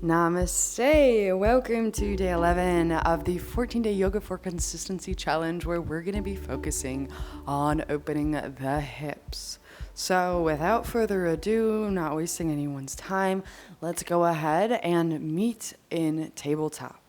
Namaste. Welcome to day 11 of the 14-day Yoga for Consistency challenge, where we're going to be focusing on opening the hips. So without further ado, not wasting anyone's time, let's go ahead and meet in tabletop.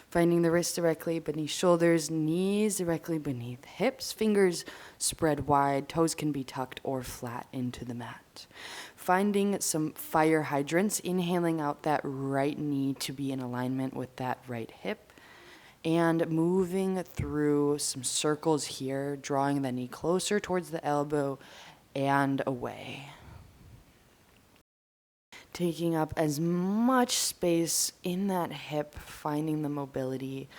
Finding the wrists directly beneath shoulders, knees directly beneath hips, fingers spread wide, toes can be tucked or flat into the mat. Finding some fire hydrants, inhaling out that right knee to be in alignment with that right hip, and moving through some circles here, drawing the knee closer towards the elbow and away. Taking up as much space in that hip, finding the mobility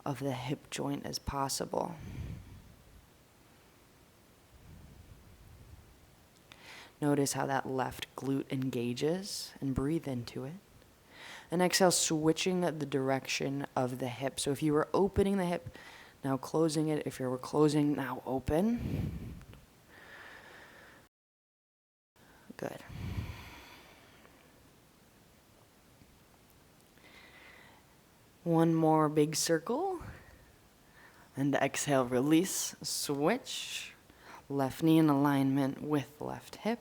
of the hip joint as possible. Notice how that left glute engages and breathe into it. And exhale, switching the direction of the hip. So if you were opening the hip, now closing it. If you were closing, now open. Good. One more big circle. And exhale, release, switch. Left knee in alignment with left hip.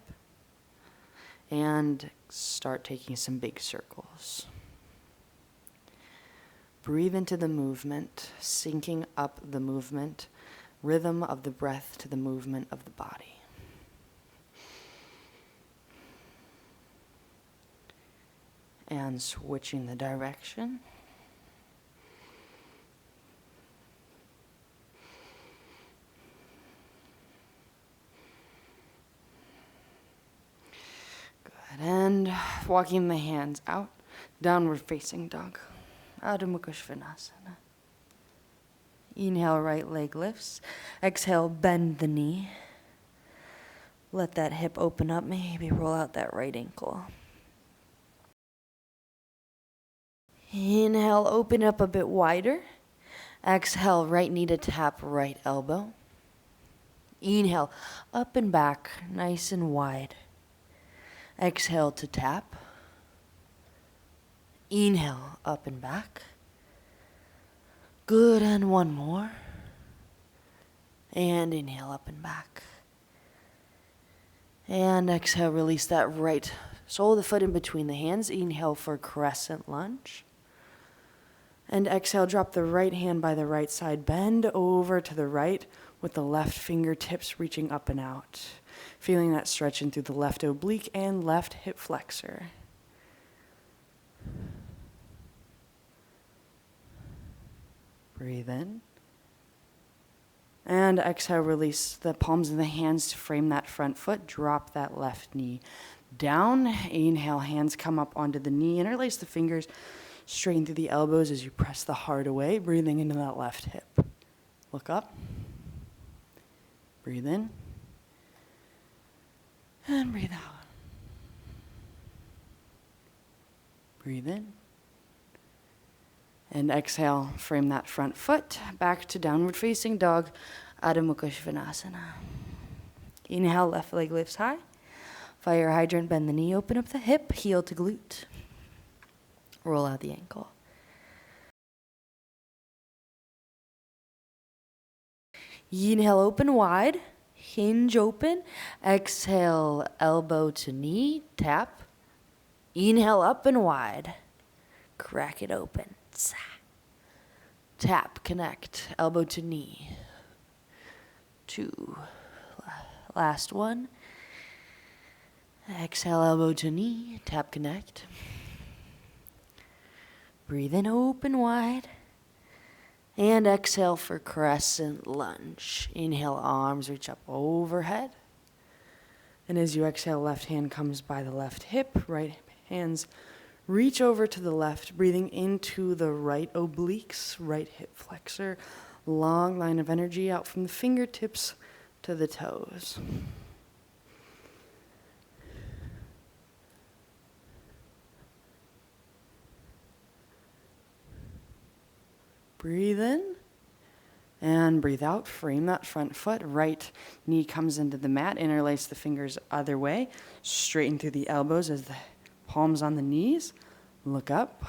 And start taking some big circles. Breathe into the movement, syncing up the movement, rhythm of the breath to the movement of the body. And switching the direction. And walking the hands out, downward facing dog, Adho Mukha Svanasana. Inhale, right leg lifts. Exhale, bend the knee. Let that hip open up, maybe roll out that right ankle. Inhale, open up a bit wider. Exhale, right knee to tap right elbow. Inhale, up and back, nice and wide. Exhale to tap. Inhale, up and back. Good, and one more. And inhale, up and back. And exhale, release that right sole of the foot in between the hands. Inhale for crescent lunge. And exhale, drop the right hand by the right side. Bend over to the right with the left fingertips reaching up and out. Feeling that stretching through the left oblique and left hip flexor. Breathe in. And exhale, release the palms of the hands to frame that front foot. Drop that left knee down. Inhale, hands come up onto the knee. Interlace the fingers. Straighten through the elbows as you press the heart away. Breathing into that left hip. Look up. Breathe in. And breathe out. Breathe in. And exhale, frame that front foot back to downward facing dog, Adho Mukha Svanasana. Inhale, left leg lifts high. Fire hydrant, bend the knee, open up the hip, heel to glute. Roll out the ankle. Inhale, open wide. Hinge open. Exhale, elbow to knee, tap. Inhale, up and wide. Crack it open. Tap, connect, elbow to knee. 2. Last one. Exhale, elbow to knee, tap, connect. Breathe in, open wide. And exhale for crescent lunge. Inhale, arms reach up overhead. And as you exhale, left hand comes by the left hip, right hands reach over to the left, breathing into the right obliques, right hip flexor. Long line of energy out from the fingertips to the toes. Breathe in and breathe out. Frame that front foot. Right knee comes into the mat. Interlace the fingers other way. Straighten through the elbows as the palms on the knees. Look up.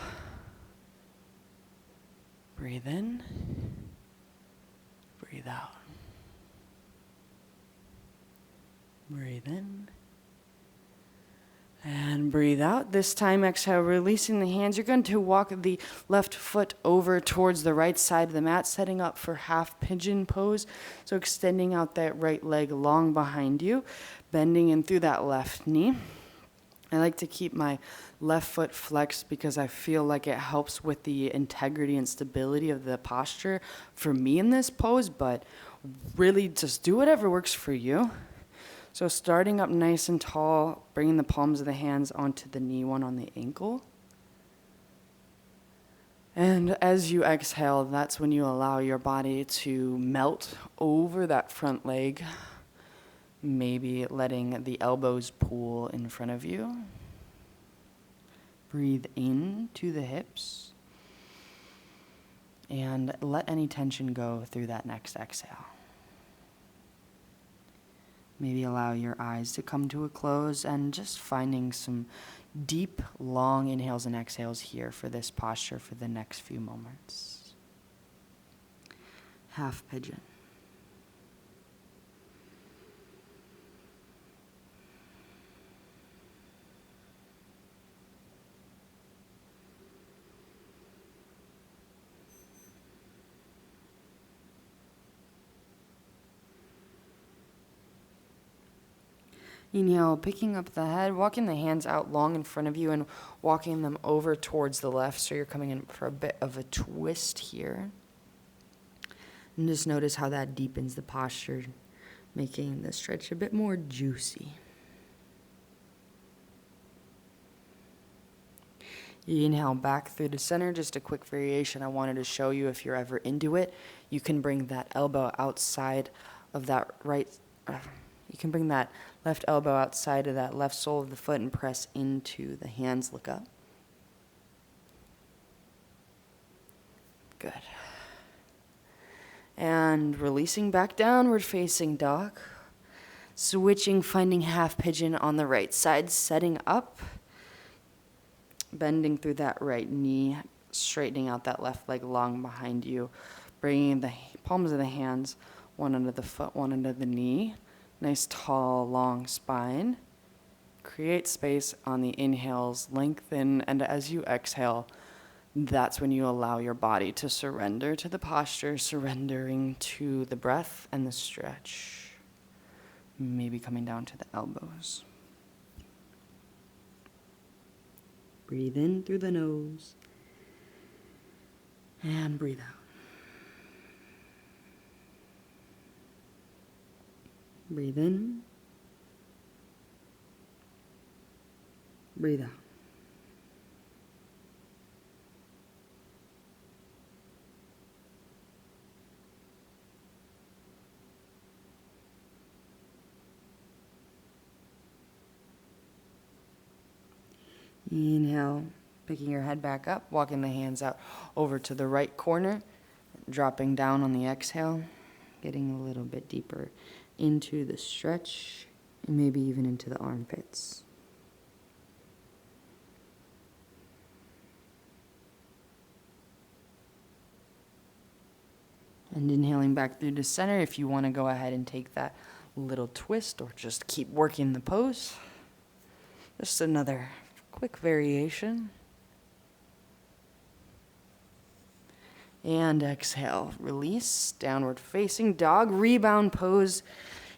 Breathe in. Breathe out. Breathe in. And breathe out. This time, exhale, releasing the hands. You're going to walk the left foot over towards the right side of the mat, setting up for half pigeon pose. So extending out that right leg long behind you, bending in through that left knee. I like to keep my left foot flexed because I feel like it helps with the integrity and stability of the posture for me in this pose, but really just do whatever works for you. So starting up nice and tall, bringing the palms of the hands onto the knee, one on the ankle. And as you exhale, that's when you allow your body to melt over that front leg, maybe letting the elbows pool in front of you. Breathe in to the hips. And let any tension go through that next exhale. Maybe allow your eyes to come to a close and just finding some deep, long inhales and exhales here for this posture for the next few moments. Half pigeon. Inhale, picking up the head, walking the hands out long in front of you and walking them over towards the left. So you're coming in for a bit of a twist here. And just notice how that deepens the posture, making the stretch a bit more juicy. You inhale back through the center. Just a quick variation I wanted to show you if you're ever into it. You can bring that elbow outside of that you can bring that left elbow outside of that left sole of the foot and press into the hands. Look up. Good. And releasing back downward facing dog. Switching, finding half pigeon on the right side, setting up. Bending through that right knee, straightening out that left leg long behind you. Bringing the palms of the hands, one under the foot, one under the knee. Nice, tall, long spine. Create space on the inhales, lengthen, and as you exhale, that's when you allow your body to surrender to the posture, surrendering to the breath and the stretch. Maybe coming down to the elbows. Breathe in through the nose. And breathe out. Breathe in. Breathe out. Inhale, picking your head back up, walking the hands out over to the right corner, dropping down on the exhale, getting a little bit deeper into the stretch, and maybe even into the armpits. And inhaling back through the center, if you want to go ahead and take that little twist or just keep working the pose. Just another quick variation. And exhale, release, downward facing dog, rebound pose.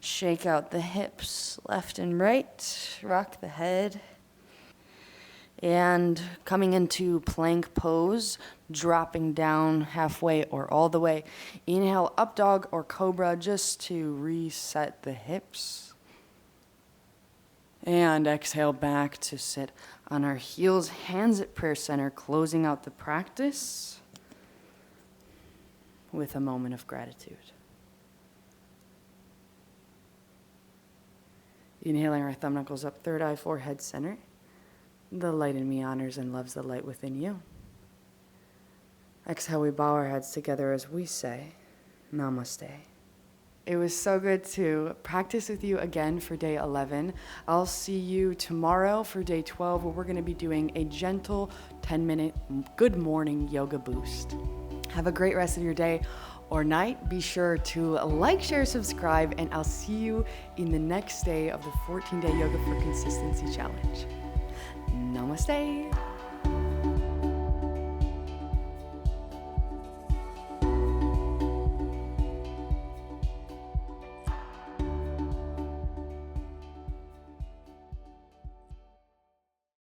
Shake out the hips, left and right, rock the head. And coming into plank pose, dropping down halfway or all the way. Inhale, up dog or cobra just to reset the hips. And exhale back to sit on our heels, hands at prayer center, closing out the practice with a moment of gratitude. Inhaling our thumb knuckles up, third eye, forehead center. The light in me honors and loves the light within you. Exhale, we bow our heads together as we say, Namaste. It was so good to practice with you again for day 11. I'll see you tomorrow for day 12, where we're going to be doing a gentle 10-minute good morning yoga boost. Have a great rest of your day or night. Be sure to like, share, subscribe, and I'll see you in the next day of the 14-day Yoga for Consistency Challenge. Namaste.